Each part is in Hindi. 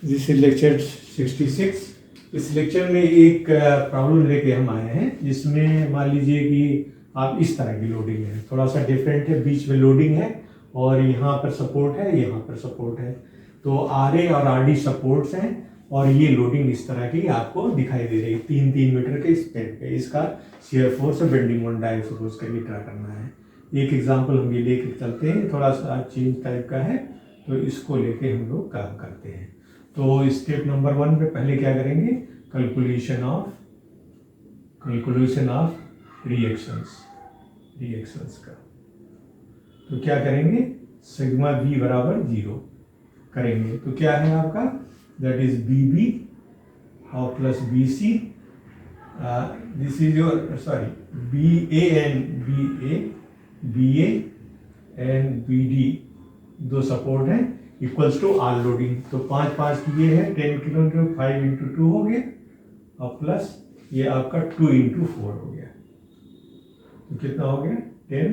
This is lecture 66। इस लेक्चर में एक प्रॉब्लम लेके हम आए हैं जिसमें मान लीजिए कि आप इस तरह की लोडिंग है, थोड़ा सा डिफरेंट है, बीच में लोडिंग है और यहाँ पर सपोर्ट है, यहाँ पर सपोर्ट है। तो आर ए और आर डी सपोर्ट्स हैं और ये लोडिंग इस तरह की आपको दिखाई दे रही है 3-3 मीटर के स्पेन पे। इसका शियर फोर्स और बेंडिंग मोमेंट डायफोर्स का ये ट्रा करना है। एक एग्जांपल हम ये लेके चलते हैं, थोड़ा सा चेंज टाइप का है, तो इसको लेके हम लोग काम करते हैं। तो स्टेप नंबर 1 पे पहले क्या करेंगे, कैलकुलेशन ऑफ रिएक्शंस का। तो क्या करेंगे, सिग्मा बी बराबर 0 करेंगे। तो क्या है आपका, दैट इज बी बी और plus B C, this is your B A and B D दो सपोर्ट हैं इक्वल्स टू आर लोडिंग। तो 5-5 की ये है 10 किलोमीटर, 5 इंटू 2 हो गया और प्लस ये आपका 2 इंटू 4 हो गया। तो कितना हो गया 10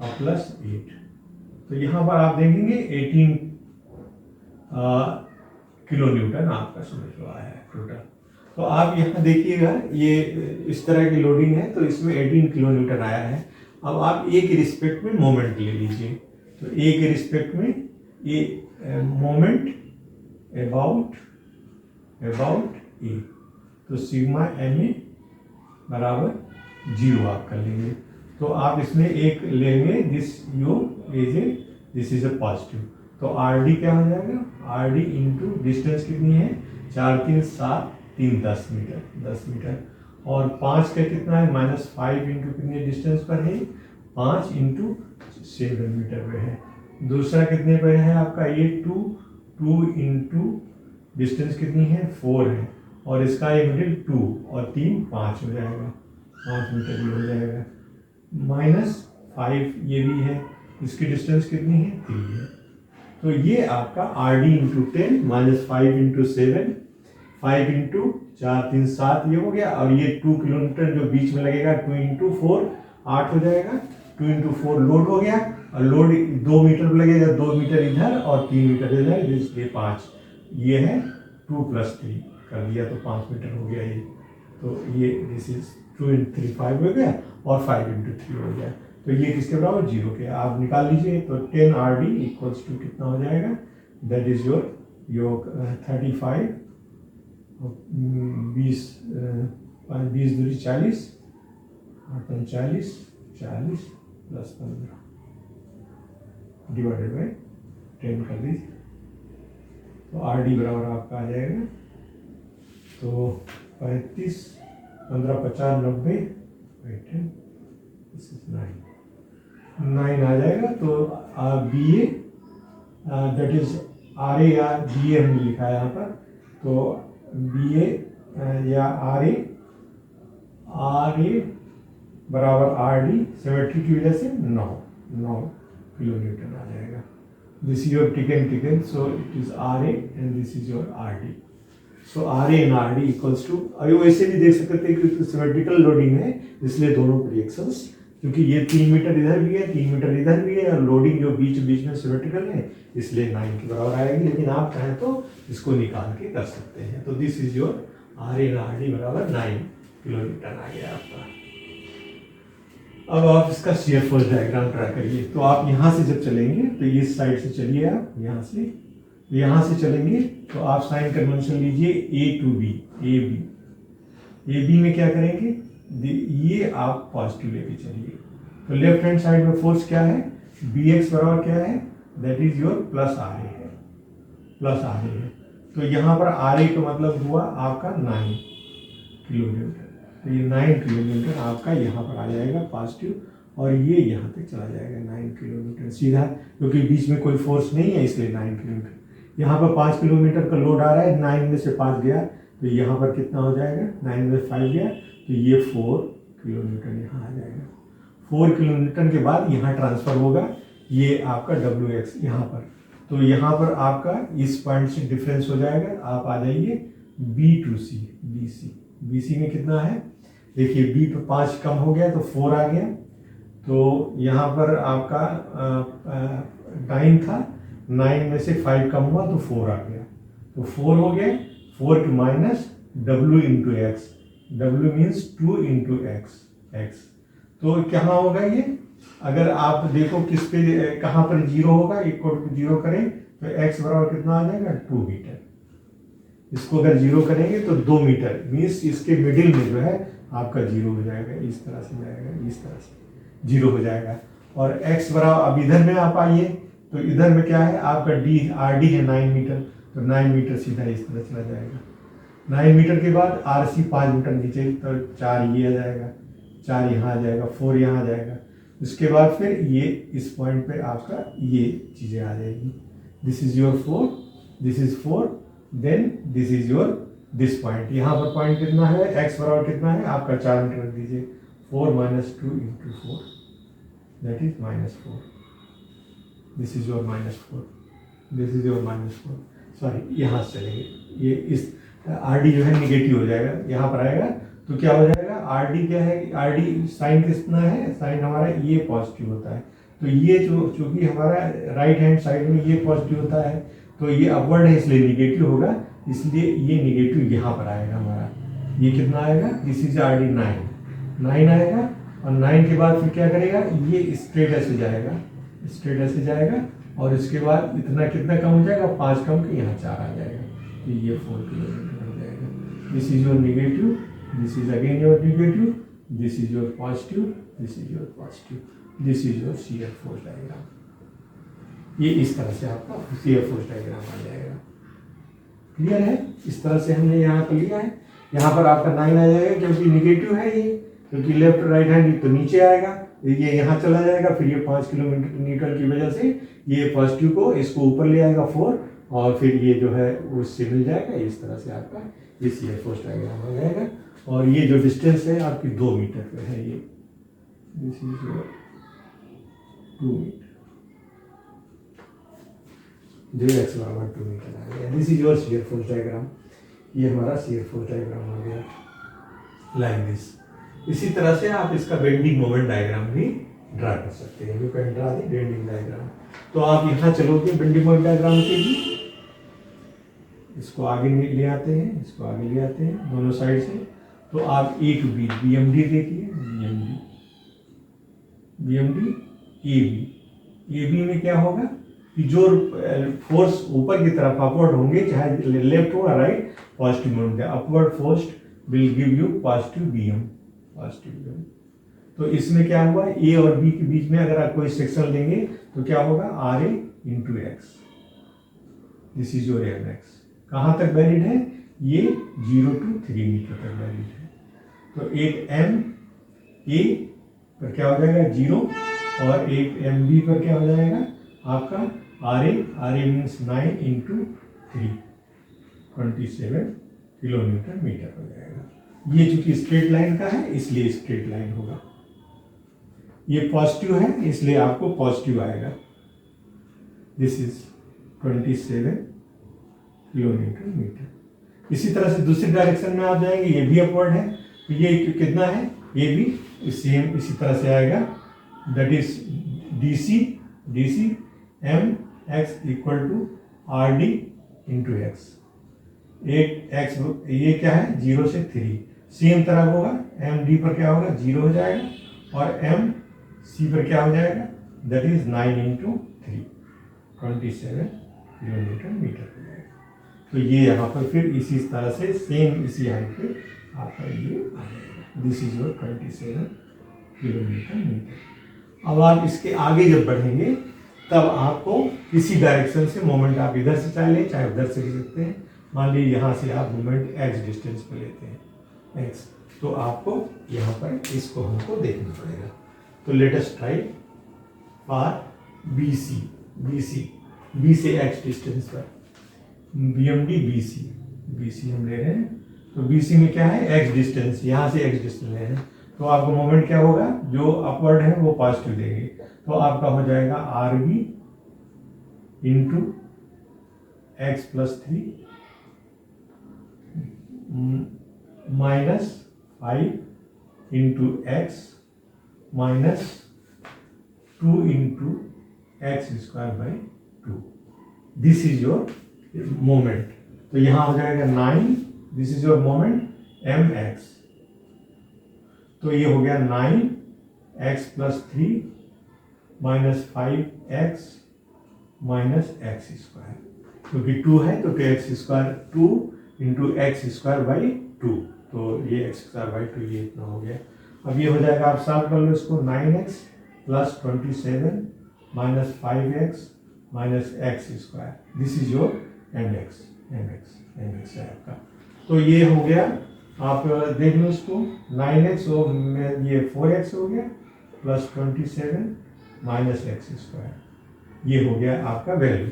और प्लस 8। तो यहाँ पर आप देखेंगे 18 किलो न्यूटन आपका समझ लो आया है टोटल। तो आप यहाँ देखिएगा, ये इस तरह की लोडिंग है तो इसमें 18 किलो न्यूटन आया है। अब आप ए के रिस्पेक्ट में मोमेंट ले लीजिए। तो ए के रिस्पेक्ट में ये मोमेंट अबाउट ए, तो सिग्मा एम ए बराबर 0 आप कर लेंगे। तो आप इसमें एक लेंगे, दिस इज अ पॉजिटिव। तो आर डी क्या हो जाएगा, आर डी इंटू डिस्टेंस कितनी है 4 3 7 3 10 मीटर और 5 का कितना है -5 इंटू कितने डिस्टेंस पर है 5 इंटू 7 मीटर पे है। दूसरा कितने पर है आपका ये 2 इंटू डिस्टेंस कितनी है 4 है और इसका ये मिडिल 2 और 3 5 हो जाएगा, 5 मीटर भी हो जाएगा। -5 ये भी है, इसकी डिस्टेंस कितनी है 3 है। तो ये आपका are D into 10 -5 into 7, 5 into 4 3 7 ये हो गया और ये 2 किलोमीटर जो बीच में लगेगा 2 इंटू 4 8 हो जाएगा। 2 इंटू 4 लोड हो गया और लोड 2 मीटर पर लगेगा, 2 मीटर इधर और 3 मीटर इधर, इसलिए 5 ये है 2 + 3 कर दिया तो 5 मीटर हो गया ये। तो ये दिस इज 2 इंटू 3 5 हो गया और 5 इंटू 3 हो गया। तो ये किसके बराबर 0 के, आप निकाल लीजिए। तो 10 आर डी इक्वल्स टू कितना हो जाएगा, दैट इज योर 35 20 दूरी 40 और 40 प्लस 15 डिवाइडेड बाई 10 कर दीजिए। तो आर डी बराबर आपका आ जाएगा, तो 35 15 50 90 9 आ जाएगा। तो B A that is R A या बी ए हमने लिखा है यहाँ पर। तो बी ए या आर ए बराबर आर डी सिमेट्री की वजह से 9 किलो न्यूटन आ जाएगा। दिस इज योर टिकन, so it is R A and this is your R D. So R A and R D equals to, अभी वैसे भी देख सकते थे कि सिमेट्रिकल लोडिंग है इसलिए दोनों रिएक्शंस, क्योंकि ये 3 मीटर इधर भी है 3 मीटर इधर भी है और लोडिंग जो बीच में सिमेट्रिकल है इसलिए 9 के बराबर आएगी। लेकिन आप चाहें तो इसको निकाल के कर सकते हैं। तो this is your R A R D बराबर 9 किलो न्यूटन आ गया आपका। अब आप इसका शियर फोर्स डायग्राम ट्रा करिए। तो आप यहाँ से जब चलेंगे तो इस साइड से चलिए, आप यहाँ से चलेंगे तो आप साइन कन्वेंशन लीजिए A to B, A B में क्या करेंगे, ये आप पॉजिटिव लेके चलिए। तो लेफ्ट हैंड साइड में फोर्स क्या है, बी एक्स बराबर क्या है, that is your plus R A है। तो यहाँ पर आर ए का मतलब हुआ आपका 9 किलो न्यूटन। तो ये 9 किलो न्यूटन आपका यहाँ पर आ जाएगा पॉजिटिव और ये यहाँ तक चला जाएगा 9 किलो न्यूटन सीधा, क्योंकि बीच में कोई फोर्स नहीं है इसलिए 9 किलोमीटर। यहाँ पर 5 किलोमीटर का लोड आ रहा है, 9 में से 5 गया तो यहाँ पर कितना हो जाएगा, 9 में 5 गया तो ये 4 किलो न्यूटन यहाँ आ जाएगा। 4 किलो न्यूटन के बाद यहाँ ट्रांसफर होगा ये आपका WX यहाँ पर। तो यहाँ पर आपका इस पॉइंट से डिफरेंस हो जाएगा, आप आ जाइए B to C, BC में कितना है देखिए, B पे 5 कम हो गया तो 4 आ गया। तो यहाँ पर आपका 9 था, 9 में से 5 कम हुआ तो 4 आ गया। तो 4 हो गया, 4 के minus W into x, W means 2 into x, x. तो कहाँ होगा ये, अगर आप देखो किस पे कहाँ पर जीरो होगा, इक्वल टू जीरो करें तो x बराबर कितना आ जाएगा 2 मीटर। इसको अगर जीरो करेंगे तो 2 मीटर मीन्स इसके मिडिल में जो है आपका जीरो हो जाएगा, इस तरह से जाएगा, इस तरह से जीरो हो जाएगा। और x बराबर, अब इधर में आप आइए तो इधर में क्या है आपका डी, आर डी है 9 मीटर, तो 9 मीटर सीधा इस तरह चला जाएगा। 9 मीटर के बाद आर सी 5 मीटर नीचे, तो 4 ये आ जाएगा, 4 यहाँ आ जाएगा, 4 यहाँ आ जाएगा। उसके बाद फिर ये इस पॉइंट पे आपका ये चीज़ें आ जाएगी, this is your 4, this is 4, then this is your this point. यहाँ पर पॉइंट कितना है, x बराबर कितना है आपका 4 मीटर रख दीजिए, 4 minus 2 into 4 that is -4, this is your -4, this is your -4, sorry यहाँ से चलेंगे, ये इस आर डी जो है निगेटिव हो जाएगा, यहाँ पर आएगा तो क्या हो जाएगा, आर डी क्या है, आर डी साइन कितना है, साइन हमारा ये पॉजिटिव होता है, तो ये जो चूंकि हमारा राइट हैंड साइड में ये पॉजिटिव होता है तो ये अपवर्ड है इसलिए निगेटिव होगा, इसलिए ये निगेटिव यहाँ पर आएगा हमारा, ये कितना आएगा, दिस इज आर डी 9 आएगा। और 9 के बाद फिर क्या करेगा, ये स्ट्रेट ऐसे जाएगा, स्ट्रेट ऐसे जाएगा, और इसके बाद इतना कितना कम हो जाएगा, 5 कम के यहाँ 4 आ जाएगा, तो ये 4 किलोमीटर हो जाएगा। This is your negative, this is again your negative, this is your positive, this is your positive, this is your shear force diagram. ये इस तरह से आपका शियर फोर्स डायग्राम आ जाएगा। क्लियर है, इस तरह से हमने यहाँ पर लिया है। यहाँ पर आपका 9 आ जाएगा क्योंकि निगेटिव है ये, क्योंकि लेफ्ट राइट हैंड तो नीचे आएगा, ये यहाँ चला जाएगा, फिर ये 5 किलोमीटर न्यूटन की वजह से ये पॉजिटिव को इसको ऊपर ले आएगा 4, और फिर ये जो है उससे मिल जाएगा, इस तरह से आपका ये शियर फोर्स डायग्राम हो जाएगा। और ये जो डिस्टेंस है आपकी 2 मीटर पे है, ये दिस इज योर 2 मीटर, जो x बराबर 2 मीटर आ गया। This is your shear force diagram, ये हमारा शियर फोर्स डायग्राम हो गया लाइक दिस। इसी तरह से आप इसका बेंडिंग मोमेंट डायग्राम भी ड्रा कर सकते हैं, you can draw the bending diagram. तो आप यहाँ चलोगे बेंडिंग मोमेंट डायग्राम के लिए, इसको आगे ले आते हैं, इसको आगे ले आते हैं दोनों साइड से, तो आप A to B, B M D देखिए, B M D A B में क्या होगा कि जो फोर्स ऊपर की तरफ अपवर्ड होंगे, चाहे लेफ्ट हो या राइट, पॉजिटिव मोमेंट है, upward force will give you positive B M, positive B M. तो इसमें क्या हुआ, ए और बी के बीच में अगर आप कोई सेक्शन लेंगे तो क्या होगा, R A into X, this is your M X. कहाँ तक वैलिड है, ये 0 to 3 मीटर तक वैलिड है। तो एक एम ए पर क्या हो जाएगा 0, और एक एम बी पर क्या हो जाएगा आपका R A means 9 into 3, 27 kilometre metre हो जाएगा। ये चूंकि स्ट्रेट लाइन का है इसलिए स्ट्रेट लाइन होगा, ये पॉजिटिव है इसलिए आपको पॉजिटिव आएगा, दिस इज 27 किलोमीटर मीटर। इसी तरह से दूसरी डायरेक्शन में आप जाएंगे, ये भी अपवर्ड है, तो ये कितना है, ये भी सेम इसी तरह से आएगा, that is D C M X equal to R D into X. एक एक्स ये क्या है 0 से 3, सेम तरह होगा, एम डी पर क्या होगा 0 हो जाएगा, और एम सी पर क्या हो जाएगा, that is 9 into 3, 27 kilometre metre हो जाएगा। तो ये यहाँ पर फिर इसी तरह से सेम इसी हाइट पे आपका ये आ जाएगा, this is your 27 kilometre metre. अब आप इसके आगे जब बढ़ेंगे तब आपको किसी डायरेक्शन से मोमेंट आप इधर से चाहे लें चाहे उधर से ले सकते हैं। मान लीजिए यहाँ से आप मोमेंट एक्स डिस्टेंस पे लेते हैं एक्स, तो आपको यहाँ पर इसको हमको देखना पड़ेगा। तो let us try for B से एक्स डिस्टेंस पर, B M D B C हम ले रहे हैं, तो बी सी में क्या है एक्स डिस्टेंस, यहाँ से एक्स डिस्टेंस ले रहे हैं, तो आपका मोमेंट क्या होगा, जो अपवर्ड है वो पॉजिटिव देंगे, तो आपका हो जाएगा R B into X plus 3 minus 5 into X minus 2 into X square by 2, this is your moment. तो तो यहाँ हो जाएगा 9, this is your moment mx, तो ये हो गया 9x + 3 - 5x - x स्क्वायर, क्योंकि 2 है तो 2x square, 2 × x square by 2, तो ये x स्क्वायर बाई 2 ये इतना हो गया। अब ये हो जाएगा, आप सॉल्व कर लो इसको, 9x + 27 - 5x - x square, this is your mx है आपका। तो ये हो गया, आप देख लो इसको, 9x और ये 4x हो गया + 27 - x स्क्वायर, ये हो गया आपका वैल्यू।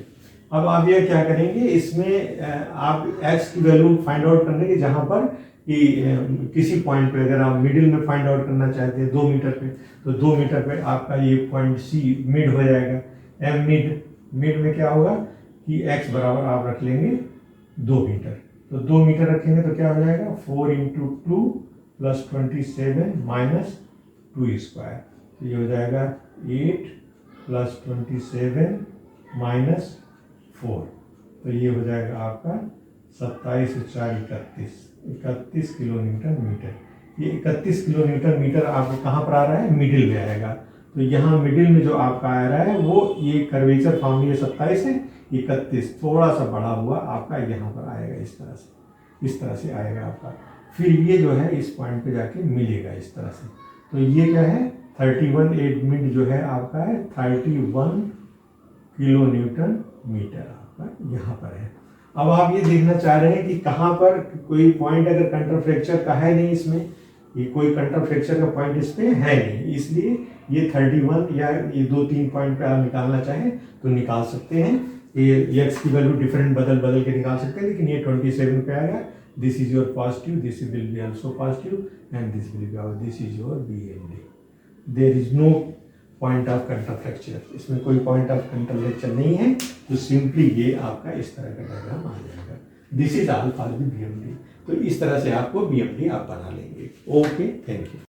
अब आप ये क्या करेंगे, इसमें आप x की वैल्यू फाइंड आउट करने की, जहाँ पर कि किसी पॉइंट पे अगर आप मिडिल में फाइंड आउट करना चाहते हैं 2 मीटर पे, तो 2 मीटर पे आपका ये पॉइंट C मिड हो जाएगा। m मिड में क्या होगा कि x बराबर आप रख लेंगे 2 मीटर, तो 2 मीटर रखेंगे तो क्या हो जाएगा 4 × 2 + 27 - 2 स्क्वायर, तो ये हो जाएगा 8 + 27 - 4, तो ये हो जाएगा आपका 27 × 4 = 31 किलोन्यूटन मीटर। ये 31 किलोन्यूटन मीटर आपको कहाँ पर आ रहा है, मिडिल में आएगा। तो यहाँ मिडिल में जो आपका आ रहा है वो ये कर्वेचर फॉर्म, ये 27 है, 31 थोड़ा सा बढ़ा हुआ आपका यहाँ पर आएगा, इस तरह से आएगा आपका। फिर ये जो है इस पॉइंट पे जाके मिलेगा इस तरह से। तो ये क्या है 31 मिड जो है आपका है 31 किलोन्यूटन मीटर आपका यहाँ पर है। अब आप ये देखना चाह रहे हैं कि कहाँ पर कोई पॉइंट अगर कंटर फ्रैक्चर का है नहीं, इसमें ये कोई कंटर फ्रैक्चर का पॉइंट इस पे है नहीं, इसलिए ये 31 या ये 2-3 पॉइंट पे आप निकालना चाहें तो निकाल सकते हैं। ये x की वैल्यू डिफरेंट बदल के निकाल सकते हैं, लेकिन ये 27 पे आएगा। This is your positive, this will be also positive and this will be, this is your BMD। There is no point of contra flexure, इसमें कोई पॉइंट ऑफ कंटर फ्रैक्चर नहीं है, तो सिंपली ये आपका इस तरह का डायग्राम आ जाएगा। This is all for the BMD। तो इस तरह से आपको BMD आप बना लेंगे। Okay, thank you.